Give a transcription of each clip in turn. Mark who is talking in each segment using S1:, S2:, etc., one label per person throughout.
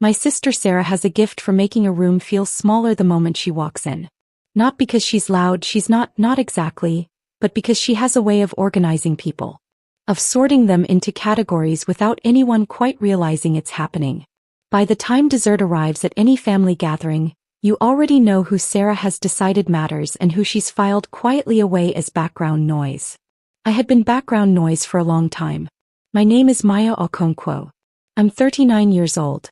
S1: My sister Sarah has a gift for making a room feel smaller the moment she walks in. Not because she's loud, she's not exactly, but because she has a way of organizing people. Of sorting them into categories without anyone quite realizing it's happening. By the time dessert arrives at any family gathering, you already know who Sarah has decided matters and who she's filed quietly away as background noise. I had been background noise for a long time. My name is Maya Okonkwo. I'm 39 years old.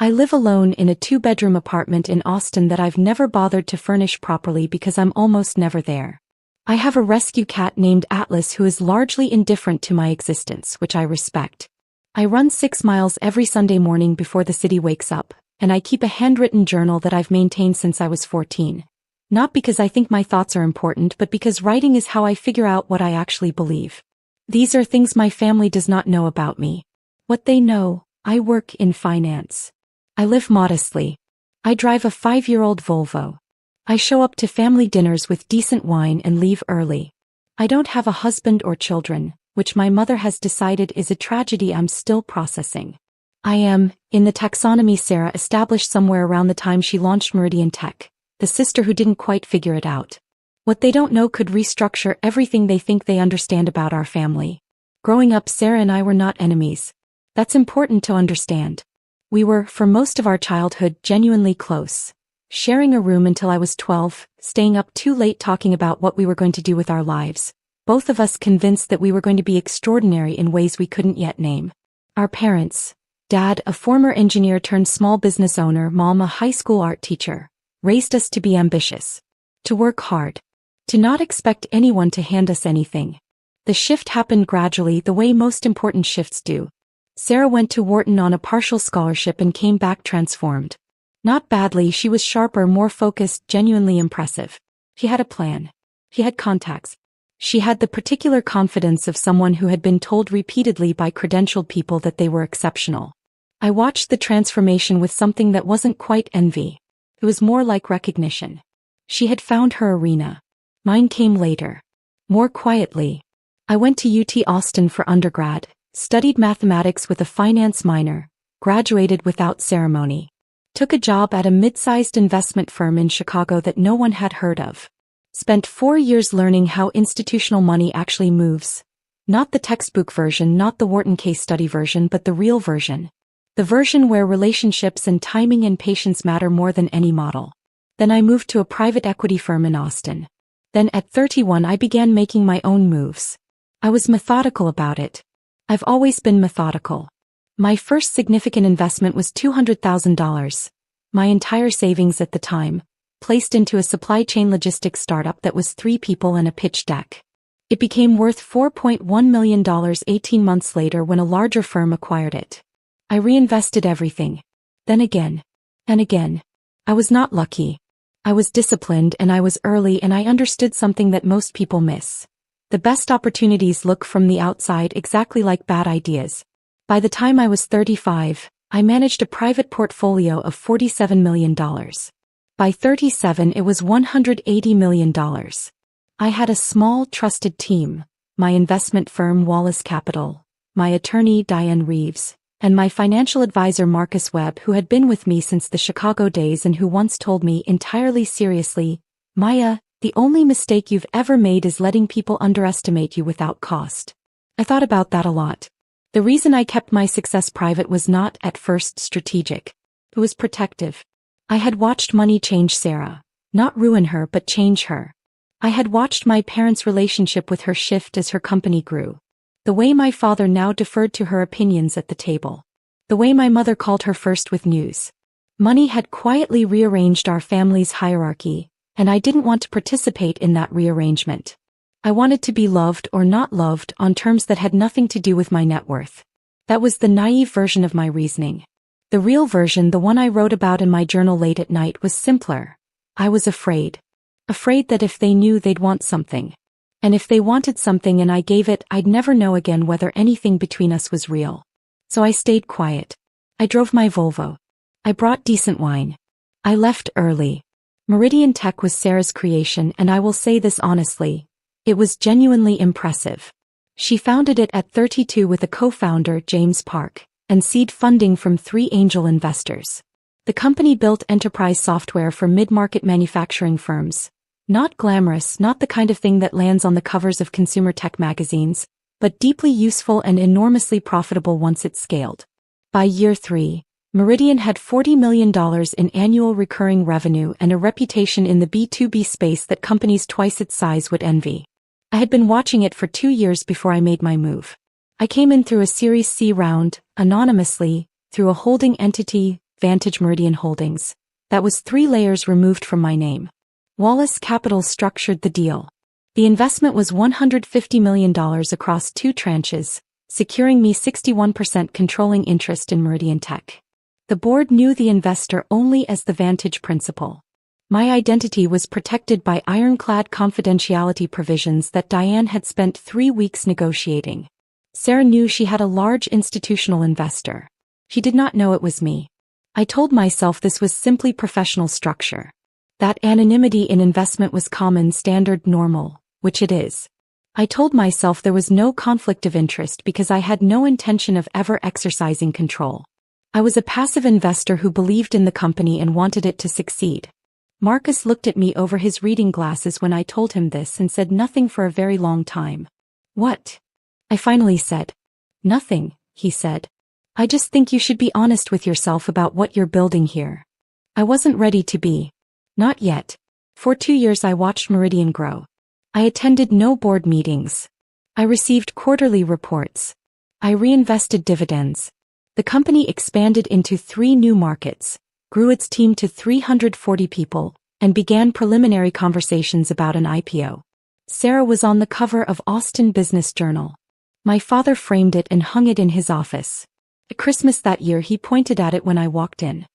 S1: I live alone in a 2-bedroom apartment in Austin that I've never bothered to furnish properly because I'm almost never there. I have a rescue cat named Atlas who is largely indifferent to my existence, which I respect. I run 6 miles every Sunday morning before the city wakes up, and I keep a handwritten journal that I've maintained since I was 14. Not because I think my thoughts are important, but because writing is how I figure out what I actually believe. These are things my family does not know about me. What they know: I work in finance. I live modestly. I drive a 5-year-old Volvo. I show up to family dinners with decent wine and leave early. I don't have a husband or children, which my mother has decided is a tragedy I'm still processing. I am, in the taxonomy Sarah established somewhere around the time she launched Meridian Tech, the sister who didn't quite figure it out. What they don't know could restructure everything they think they understand about our family. Growing up, Sarah and I were not enemies. That's important to understand. We were, for most of our childhood, genuinely close. Sharing a room until I was 12, staying up too late talking about what we were going to do with our lives. Both of us convinced that we were going to be extraordinary in ways we couldn't yet name. Our parents, Dad, a former engineer turned small business owner, Mom, a high school art teacher, raised us to be ambitious. To work hard. To not expect anyone to hand us anything. The shift happened gradually, the way most important shifts do. Sarah went to Wharton on a partial scholarship and came back transformed. Not badly, she was sharper, more focused, genuinely impressive. She had a plan. She had contacts. She had the particular confidence of someone who had been told repeatedly by credentialed people that they were exceptional. I watched the transformation with something that wasn't quite envy. It was more like recognition. She had found her arena. Mine came later. More quietly. I went to UT Austin for undergrad, studied mathematics with a finance minor, graduated without ceremony. Took a job at a mid-sized investment firm in Chicago that no one had heard of. Spent 4 years learning how institutional money actually moves. Not the textbook version, not the Wharton case study version, but the real version. The version where relationships and timing and patience matter more than any model. Then I moved to a private equity firm in Austin. Then at 31 I began making my own moves. I was methodical about it. I've always been methodical. My first significant investment was $200,000. My entire savings at the time, placed into a supply chain logistics startup that was 3 people and a pitch deck. It became worth $4.1 million 18 months later when a larger firm acquired it. I reinvested everything. Then again. And again. I was not lucky. I was disciplined and I was early, and I understood something that most people miss. The best opportunities look from the outside exactly like bad ideas. By the time I was 35, I managed a private portfolio of $47 million. By 37 it was $180 million. I had a small, trusted team, my investment firm Wallace Capital, my attorney Diane Reeves, and my financial advisor Marcus Webb, who had been with me since the Chicago days and who once told me entirely seriously, "Maya, the only mistake you've ever made is letting people underestimate you without cost." I thought about that a lot. The reason I kept my success private was not, at first, strategic. It was protective. I had watched money change Sarah. Not ruin her, but change her. I had watched my parents' relationship with her shift as her company grew. The way my father now deferred to her opinions at the table. The way my mother called her first with news. Money had quietly rearranged our family's hierarchy, and I didn't want to participate in that rearrangement. I wanted to be loved or not loved on terms that had nothing to do with my net worth. That was the naive version of my reasoning. The real version, the one I wrote about in my journal late at night, was simpler. I was afraid. Afraid that if they knew, they'd want something. And if they wanted something and I gave it, I'd never know again whether anything between us was real. So I stayed quiet. I drove my Volvo. I brought decent wine. I left early. Meridian Tech was Sarah's creation, and I will say this honestly. It was genuinely impressive. She founded it at 32 with a co-founder, James Park, and seed funding from 3 angel investors. The company built enterprise software for mid-market manufacturing firms. Not glamorous, not the kind of thing that lands on the covers of consumer tech magazines, but deeply useful and enormously profitable once it scaled. By year 3, Meridian had $40 million in annual recurring revenue and a reputation in the B2B space that companies twice its size would envy. I had been watching it for 2 years before I made my move. I came in through a Series C round, anonymously, through a holding entity, Vantage Meridian Holdings, that was 3 layers removed from my name. Wallace Capital structured the deal. The investment was $150 million across 2 tranches, securing me 61% controlling interest in Meridian Tech. The board knew the investor only as the Vantage principal. My identity was protected by ironclad confidentiality provisions that Diane had spent 3 weeks negotiating. Sarah knew she had a large institutional investor. She did not know it was me. I told myself this was simply professional structure. That anonymity in investment was common, standard, normal, which it is. I told myself there was no conflict of interest because I had no intention of ever exercising control. I was a passive investor who believed in the company and wanted it to succeed. Marcus looked at me over his reading glasses when I told him this and said nothing for a very long time. "What?" I finally said. "Nothing," he said. "I just think you should be honest with yourself about what you're building here." I wasn't ready to be. Not yet. For 2 years I watched Meridian grow. I attended no board meetings. I received quarterly reports. I reinvested dividends. The company expanded into 3 new markets, grew its team to 340 people, and began preliminary conversations about an IPO. Sarah was on the cover of Austin Business Journal. My father framed it and hung it in his office. At Christmas that year he pointed at it when I walked in.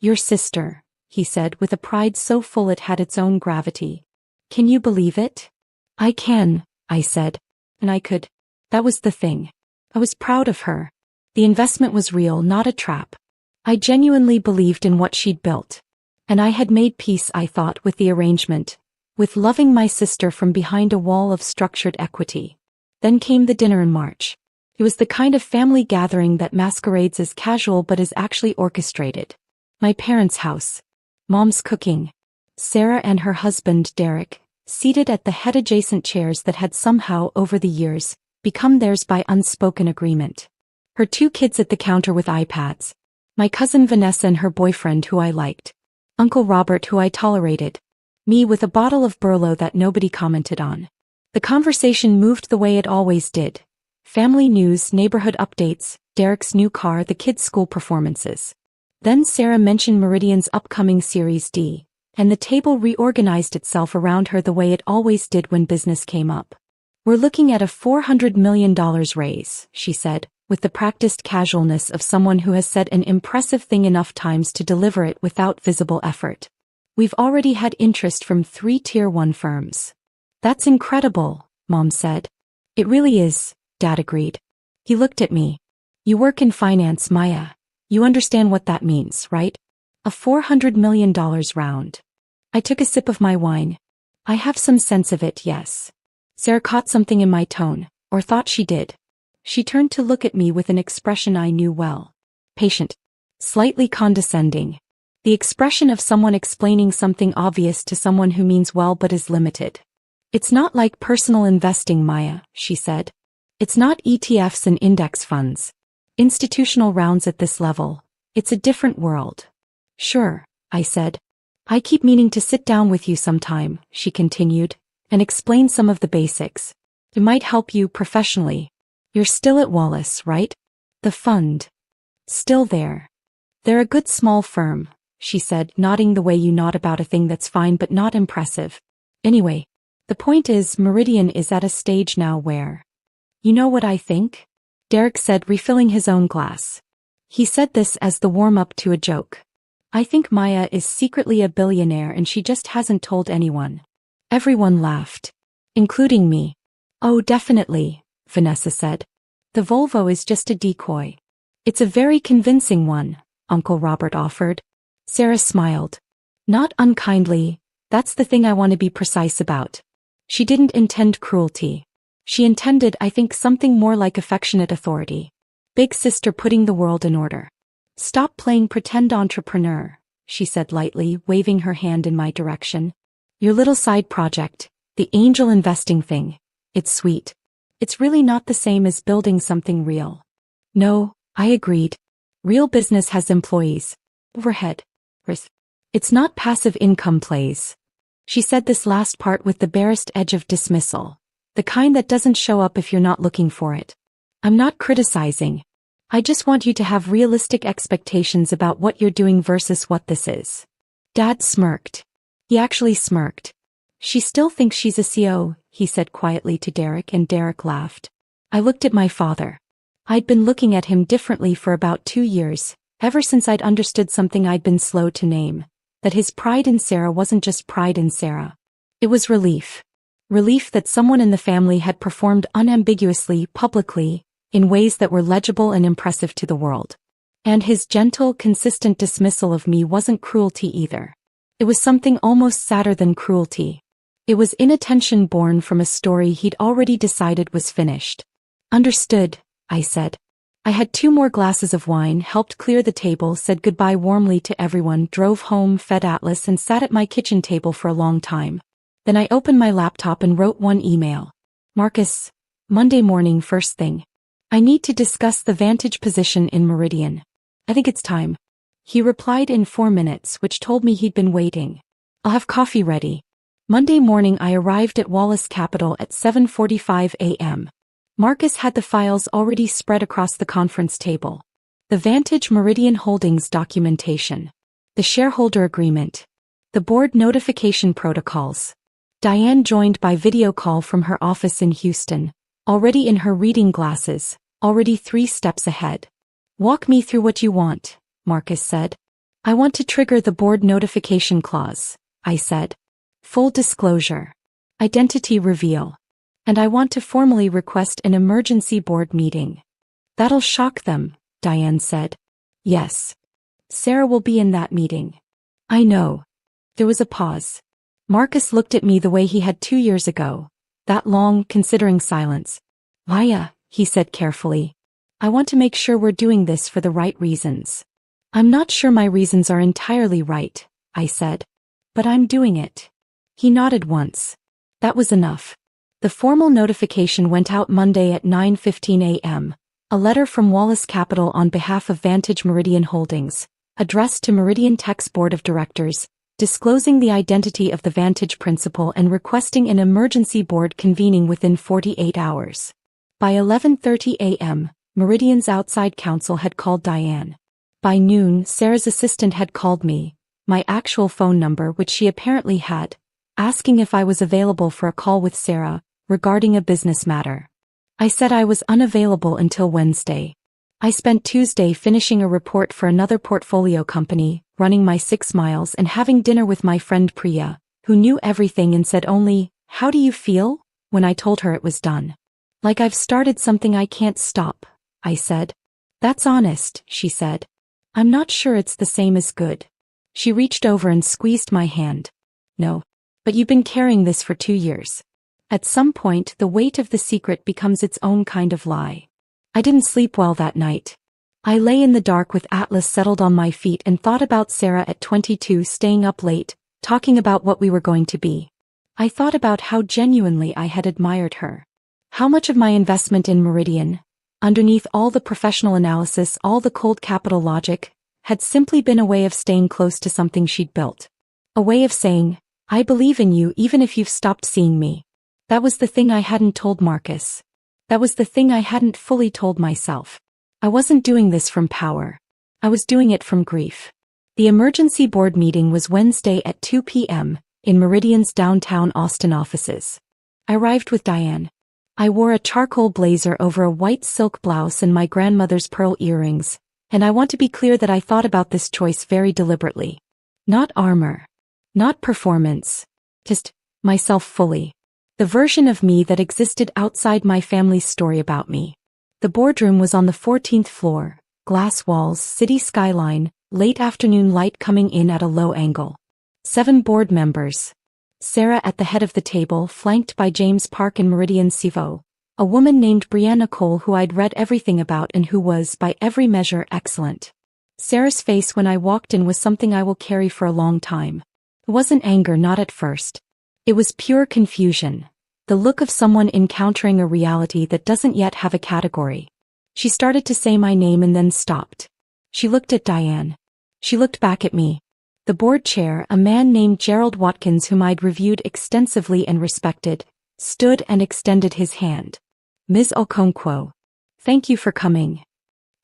S1: "Your sister," he said with a pride so full it had its own gravity. "Can you believe it?" "I can," I said. And I could. That was the thing. I was proud of her. The investment was real, not a trap. I genuinely believed in what she'd built. And I had made peace, I thought, with the arrangement, with loving my sister from behind a wall of structured equity. Then came the dinner in March. It was the kind of family gathering that masquerades as casual but is actually orchestrated. My parents' house. Mom's cooking. Sarah and her husband, Derek, seated at the head-adjacent chairs that had somehow, over the years, become theirs by unspoken agreement. Her 2 kids at the counter with iPads. My cousin Vanessa and her boyfriend who I liked. Uncle Robert who I tolerated. Me with a bottle of Burlo that nobody commented on. The conversation moved the way it always did. Family news, neighborhood updates, Derek's new car, the kids' school performances. Then Sarah mentioned Meridian's upcoming Series D, and the table reorganized itself around her the way it always did when business came up. "We're looking at a $400 million raise," she said, with the practiced casualness of someone who has said an impressive thing enough times to deliver it without visible effort. "We've already had interest from 3 Tier 1 firms." "That's incredible," Mom said. "It really is," Dad agreed. He looked at me. "You work in finance, Maya. You understand what that means, right? A $400 million round." I took a sip of my wine. "I have some sense of it, yes." Sarah caught something in my tone, or thought she did. She turned to look at me with an expression I knew well. Patient. Slightly condescending. The expression of someone explaining something obvious to someone who means well but is limited. "It's not like personal investing, Maya," she said. "It's not ETFs and index funds. Institutional rounds at this level. It's a different world." "Sure," I said. "I keep meaning to sit down with you sometime," she continued, "and explain some of the basics. It might help you professionally. You're still at Wallace, right? The fund. Still there. They're a good small firm," she said, nodding the way you nod about a thing that's fine but not impressive. "Anyway, the point is Meridian is at a stage now where—" "You know what I think?" Derek said, refilling his own glass. He said this as the warm-up to a joke. "I think Maya is secretly a billionaire and she just hasn't told anyone." Everyone laughed. Including me. "Oh, definitely," Vanessa said. "The Volvo is just a decoy." "It's a very convincing one," Uncle Robert offered. Sarah smiled. "Not unkindly, that's the thing I want to be precise about. She didn't intend cruelty. She intended, I think, something more like affectionate authority. Big sister putting the world in order. Stop playing pretend entrepreneur, she said lightly, waving her hand in my direction. Your little side project, the angel investing thing, it's sweet. It's really not the same as building something real. No, I agreed. Real business has employees. Overhead. Risk. It's not passive income plays. She said this last part with the barest edge of dismissal. The kind that doesn't show up if you're not looking for it. I'm not criticizing. I just want you to have realistic expectations about what you're doing versus what this is. Dad smirked. He actually smirked. She still thinks she's a CO, he said quietly to Derek, and Derek laughed. I looked at my father. I'd been looking at him differently for about 2 years, ever since I'd understood something I'd been slow to name, that his pride in Sarah wasn't just pride in Sarah. It was relief. Relief that someone in the family had performed unambiguously, publicly, in ways that were legible and impressive to the world. And his gentle, consistent dismissal of me wasn't cruelty either. It was something almost sadder than cruelty. It was inattention born from a story he'd already decided was finished. Understood, I said. I had 2 more glasses of wine, helped clear the table, said goodbye warmly to everyone, drove home, fed Atlas, and sat at my kitchen table for a long time. Then I opened my laptop and wrote one email. Marcus, Monday morning first thing. I need to discuss the Vantage position in Meridian. I think it's time. He replied in 4 minutes, which told me he'd been waiting. I'll have coffee ready. Monday morning I arrived at Wallace Capital at 7:45 a.m. Marcus had the files already spread across the conference table. The Vantage Meridian Holdings documentation. The shareholder agreement. The board notification protocols. Diane joined by video call from her office in Houston, already in her reading glasses, already 3 steps ahead. Walk me through what you want, Marcus said. I want to trigger the board notification clause, I said. Full disclosure. Identity reveal. And I want to formally request an emergency board meeting. That'll shock them, Diane said. Yes. Sarah will be in that meeting. I know. There was a pause. Marcus looked at me the way he had 2 years ago. That long, considering silence. Maya, he said carefully. I want to make sure we're doing this for the right reasons. I'm not sure my reasons are entirely right, I said. But I'm doing it. He nodded once. That was enough. The formal notification went out Monday at 9:15 a.m., a letter from Wallace Capital on behalf of Vantage Meridian Holdings, addressed to Meridian Tech's board of directors, disclosing the identity of the Vantage principal and requesting an emergency board convening within 48 hours. By 11:30 a.m., Meridian's outside counsel had called Diane. By noon, Sarah's assistant had called me, my actual phone number which she apparently had, asking if I was available for a call with Sarah, regarding a business matter. I said I was unavailable until Wednesday. I spent Tuesday finishing a report for another portfolio company, running my 6 miles and having dinner with my friend Priya, who knew everything and said only, "How do you feel?" when I told her it was done. Like I've started something I can't stop, I said. That's honest, she said. I'm not sure it's the same as good. She reached over and squeezed my hand. No. But you've been carrying this for 2 years. At some point, the weight of the secret becomes its own kind of lie. I didn't sleep well that night. I lay in the dark with Atlas settled on my feet and thought about Sarah at 22 staying up late, talking about what we were going to be. I thought about how genuinely I had admired her. How much of my investment in Meridian, underneath all the professional analysis, all the cold capital logic, had simply been a way of staying close to something she'd built. A way of saying, I believe in you even if you've stopped seeing me. That was the thing I hadn't told Marcus. That was the thing I hadn't fully told myself. I wasn't doing this from power. I was doing it from grief. The emergency board meeting was Wednesday at 2 p.m., in Meridian's downtown Austin offices. I arrived with Diane. I wore a charcoal blazer over a white silk blouse and my grandmother's pearl earrings, and I want to be clear that I thought about this choice very deliberately. Not armor. Not performance. Just myself fully. The version of me that existed outside my family's story about me. The boardroom was on the 14th floor, glass walls, city skyline, late afternoon light coming in at a low angle. 7 board members. Sarah at the head of the table, flanked by James Park and Meridian Sivo, A woman named Brianna Cole who I'd read everything about and who was, by every measure, excellent. Sarah's face when I walked in was something I will carry for a long time. It wasn't anger, not at first. It was pure confusion. The look of someone encountering a reality that doesn't yet have a category. She started to say my name and then stopped. She looked at Diane. She looked back at me. The board chair, a man named Gerald Watkins whom I'd reviewed extensively and respected, stood and extended his hand. Ms. Okonkwo. Thank you for coming.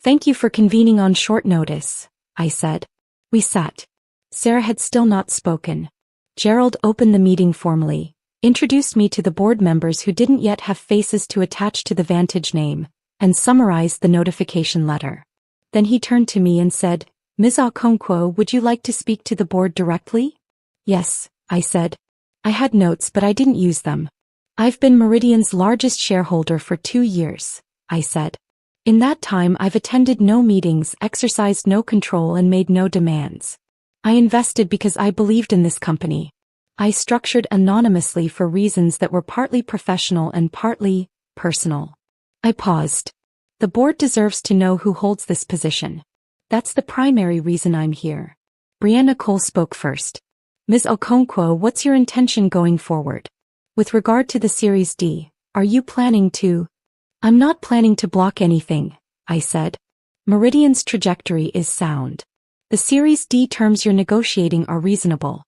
S1: Thank you for convening on short notice, I said. We sat. Sarah had still not spoken. Gerald opened the meeting formally, introduced me to the board members who didn't yet have faces to attach to the Vantage name, and summarized the notification letter. Then he turned to me and said, Ms. Okonkwo, would you like to speak to the board directly? Yes, I said. I had notes but I didn't use them. I've been Meridian's largest shareholder for 2 years, I said. In that time I've attended no meetings, exercised no control and made no demands. I invested because I believed in this company. I structured anonymously for reasons that were partly professional and partly personal. I paused. The board deserves to know who holds this position. That's the primary reason I'm here. Brianna Cole spoke first. Ms. Okonkwo, what's your intention going forward? With regard to the Series D, are you planning to? I'm not planning to block anything, I said. Meridian's trajectory is sound. The Series D terms you're negotiating are reasonable.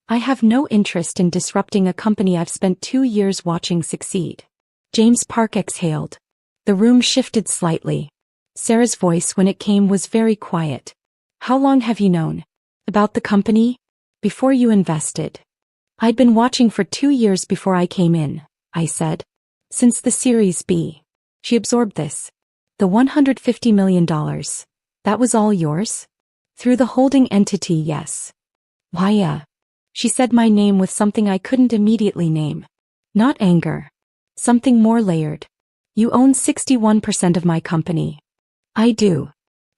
S1: I have no interest in disrupting a company I've spent 2 years watching succeed. James Park exhaled. The room shifted slightly. Sarah's voice when it came was very quiet. How long have you known about the company? Before you invested. I'd been watching for 2 years before I came in, I said. Since the Series B. She absorbed this. The $150 million. That was all yours? Through the holding entity, yes. Maya. She said my name with something I couldn't immediately name. Not anger. Something more layered. You own 61% of my company. I do.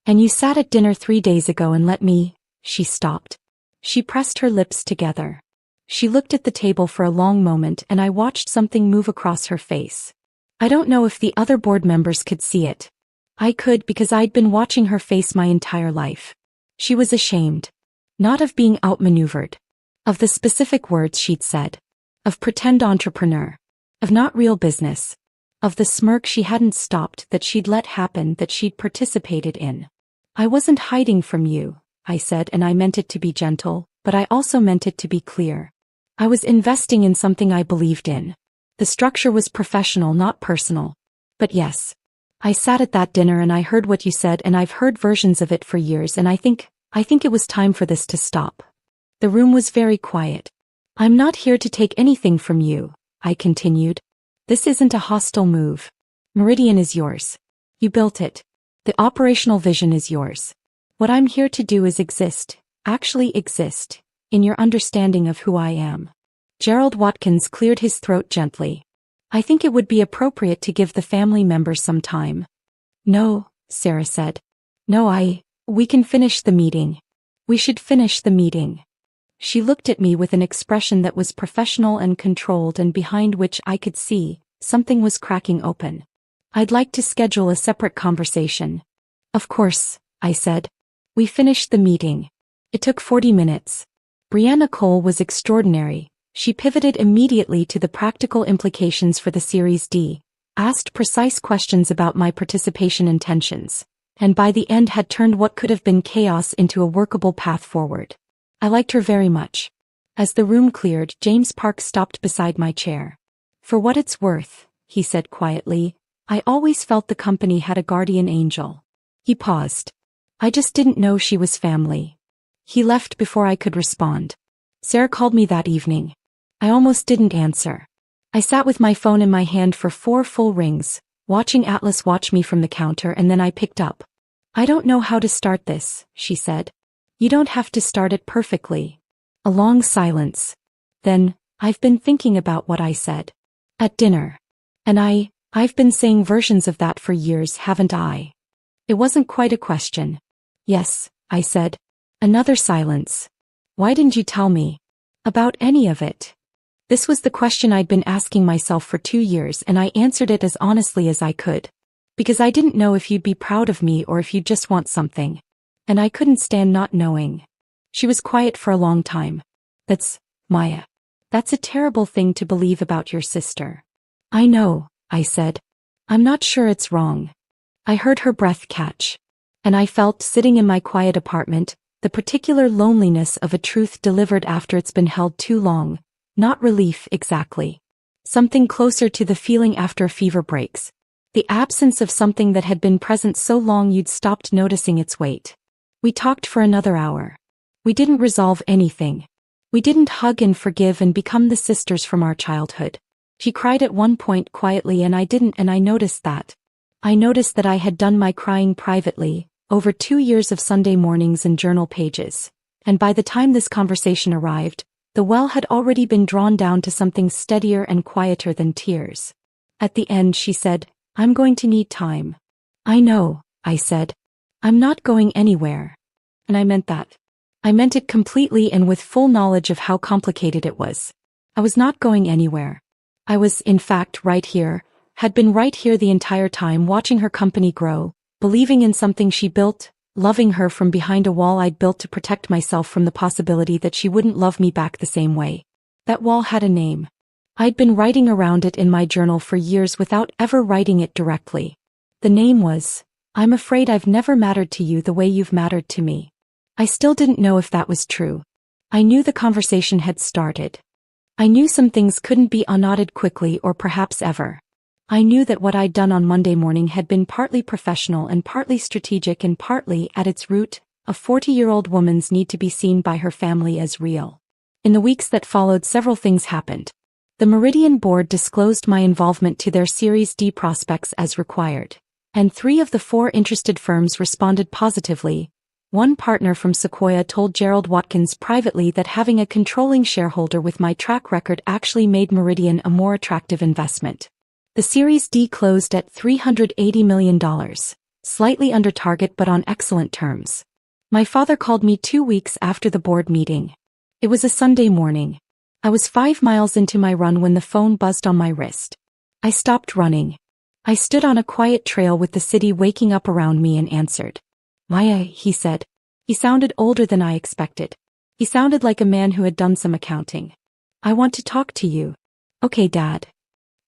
S1: And you sat at dinner 3 days ago and let me. She stopped. She pressed her lips together. She looked at the table for a long moment and I watched something move across her face. I don't know if the other board members could see it. I could because I'd been watching her face my entire life. She was ashamed. Not of being outmaneuvered. Of the specific words she'd said. Of pretend entrepreneur. Of not real business. Of the smirk she hadn't stopped, that she'd let happen, that she'd participated in. I wasn't hiding from you, I said, and I meant it to be gentle, but I also meant it to be clear. I was investing in something I believed in. The structure was professional, not personal. But yes. I sat at that dinner and I heard what you said and I've heard versions of it for years and I think it was time for this to stop. The room was very quiet. I'm not here to take anything from you, I continued. This isn't a hostile move. Meridian is yours. You built it. The operational vision is yours. What I'm here to do is exist, actually exist, in your understanding of who I am. Gerald Watkins cleared his throat gently. I think it would be appropriate to give the family members some time. No, Sarah said. No, we can finish the meeting. We should finish the meeting. She looked at me with an expression that was professional and controlled and behind which I could see something was cracking open. I'd like to schedule a separate conversation. Of course, I said. We finished the meeting. It took 40 minutes. Brianna Cole was extraordinary. She pivoted immediately to the practical implications for the Series D, asked precise questions about my participation intentions, and by the end had turned what could have been chaos into a workable path forward. I liked her very much. As the room cleared, James Park stopped beside my chair. For what it's worth, he said quietly, I always felt the company had a guardian angel. He paused. I just didn't know she was family. He left before I could respond. Sarah called me that evening. I almost didn't answer. I sat with my phone in my hand for 4 full rings, watching Atlas watch me from the counter, and then I picked up. I don't know how to start this, she said. You don't have to start it perfectly. A long silence. Then, I've been thinking about what I said. At dinner. And I've been saying versions of that for years, haven't I? It wasn't quite a question. Yes, I said. Another silence. Why didn't you tell me about any of it? This was the question I'd been asking myself for 2 years, and I answered it as honestly as I could. Because I didn't know if you'd be proud of me or if you'd just want something. And I couldn't stand not knowing. She was quiet for a long time. That's, Maya. That's a terrible thing to believe about your sister. I know, I said. I'm not sure it's wrong. I heard her breath catch. And I felt, sitting in my quiet apartment, the particular loneliness of a truth delivered after it's been held too long. Not relief exactly. Something closer to the feeling after a fever breaks. The absence of something that had been present so long you'd stopped noticing its weight. We talked for another hour. We didn't resolve anything. We didn't hug and forgive and become the sisters from our childhood. She cried at one point quietly and I didn't, and I noticed that. I noticed that I had done my crying privately, over 2 years of Sunday mornings and journal pages. And by the time this conversation arrived, the well had already been drawn down to something steadier and quieter than tears. At the end she said, I'm going to need time. I know, I said. I'm not going anywhere. And I meant that. I meant it completely and with full knowledge of how complicated it was. I was not going anywhere. I was, in fact, right here, had been right here the entire time, watching her company grow, believing in something she built, loving her from behind a wall I'd built to protect myself from the possibility that she wouldn't love me back the same way. That wall had a name. I'd been writing around it in my journal for years without ever writing it directly. The name was, I'm afraid I've never mattered to you the way you've mattered to me. I still didn't know if that was true. I knew the conversation had started. I knew some things couldn't be unknotted quickly or perhaps ever. I knew that what I'd done on Monday morning had been partly professional and partly strategic and partly, at its root, a 40-year-old woman's need to be seen by her family as real. In the weeks that followed, several things happened. The Meridian board disclosed my involvement to their Series D prospects as required. And 3 of the 4 interested firms responded positively. One partner from Sequoia told Gerald Watkins privately that having a controlling shareholder with my track record actually made Meridian a more attractive investment. The Series D closed at $380 million, slightly under target but on excellent terms. My father called me 2 weeks after the board meeting. It was a Sunday morning. I was 5 miles into my run when the phone buzzed on my wrist. I stopped running. I stood on a quiet trail with the city waking up around me and answered. Maya, he said. He sounded older than I expected. He sounded like a man who had done some accounting. I want to talk to you. Okay, Dad.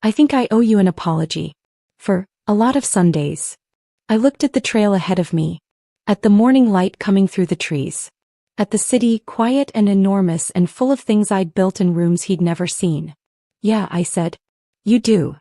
S1: I think I owe you an apology. For a lot of Sundays. I looked at the trail ahead of me. At the morning light coming through the trees. At the city, quiet and enormous and full of things I'd built in rooms he'd never seen. Yeah, I said. You do.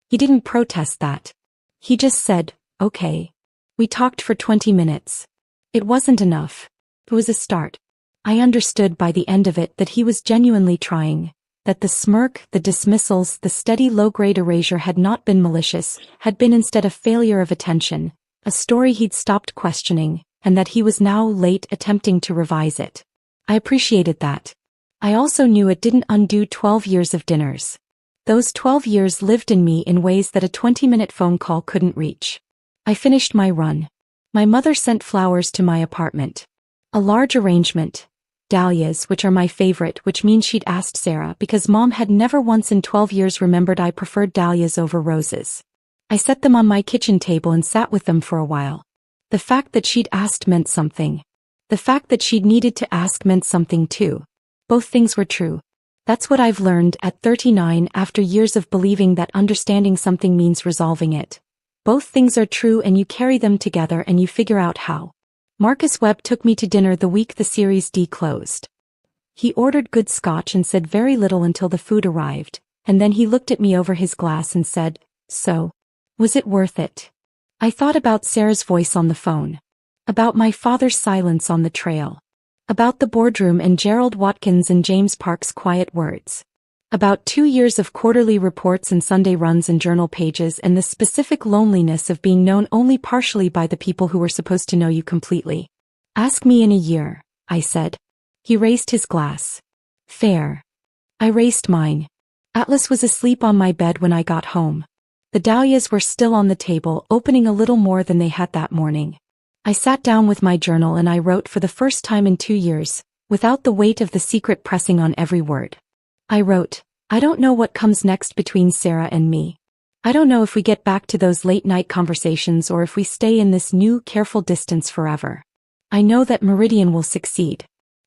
S1: He didn't protest that. He just said, okay. We talked for 20 minutes. It wasn't enough. It was a start. I understood by the end of it that he was genuinely trying, that the smirk, the dismissals, the steady low-grade erasure had not been malicious, had been instead a failure of attention, a story he'd stopped questioning, and that he was now late attempting to revise it. I appreciated that. I also knew it didn't undo 12 years of dinners. Those 12 years lived in me in ways that a 20-minute phone call couldn't reach. I finished my run. My mother sent flowers to my apartment. A large arrangement. Dahlias, which are my favorite, which means she'd asked Sarah because Mom had never once in 12 years remembered I preferred dahlias over roses. I set them on my kitchen table and sat with them for a while. The fact that she'd asked meant something. The fact that she'd needed to ask meant something too. Both things were true. That's what I've learned at 39 after years of believing that understanding something means resolving it. Both things are true and you carry them together and you figure out how. Marcus Webb took me to dinner the week the Series D closed. He ordered good scotch and said very little until the food arrived, and then he looked at me over his glass and said, So, was it worth it? I thought about Sarah's voice on the phone. About my father's silence on the trail. About the boardroom and Gerald Watkins and James Park's quiet words. About 2 years of quarterly reports and Sunday runs and journal pages and the specific loneliness of being known only partially by the people who were supposed to know you completely. Ask me in a year, I said. He raised his glass. Fair. I raised mine. Atlas was asleep on my bed when I got home. The dahlias were still on the table, opening a little more than they had that morning. I sat down with my journal and I wrote for the first time in 2 years, without the weight of the secret pressing on every word. I wrote, I don't know what comes next between Sarah and me. I don't know if we get back to those late-night conversations or if we stay in this new, careful distance forever. I know that Meridian will succeed.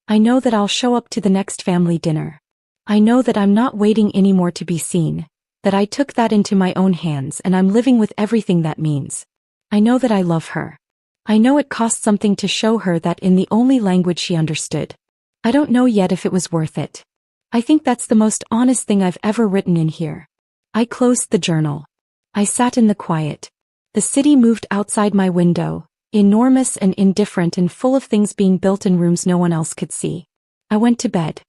S1: I know that I'll show up to the next family dinner. I know that I'm not waiting anymore to be seen, that I took that into my own hands and I'm living with everything that means. I know that I love her. I know it cost something to show her that in the only language she understood. I don't know yet if it was worth it. I think that's the most honest thing I've ever written in here. I closed the journal. I sat in the quiet. The city moved outside my window, enormous and indifferent and full of things being built in rooms no one else could see. I went to bed.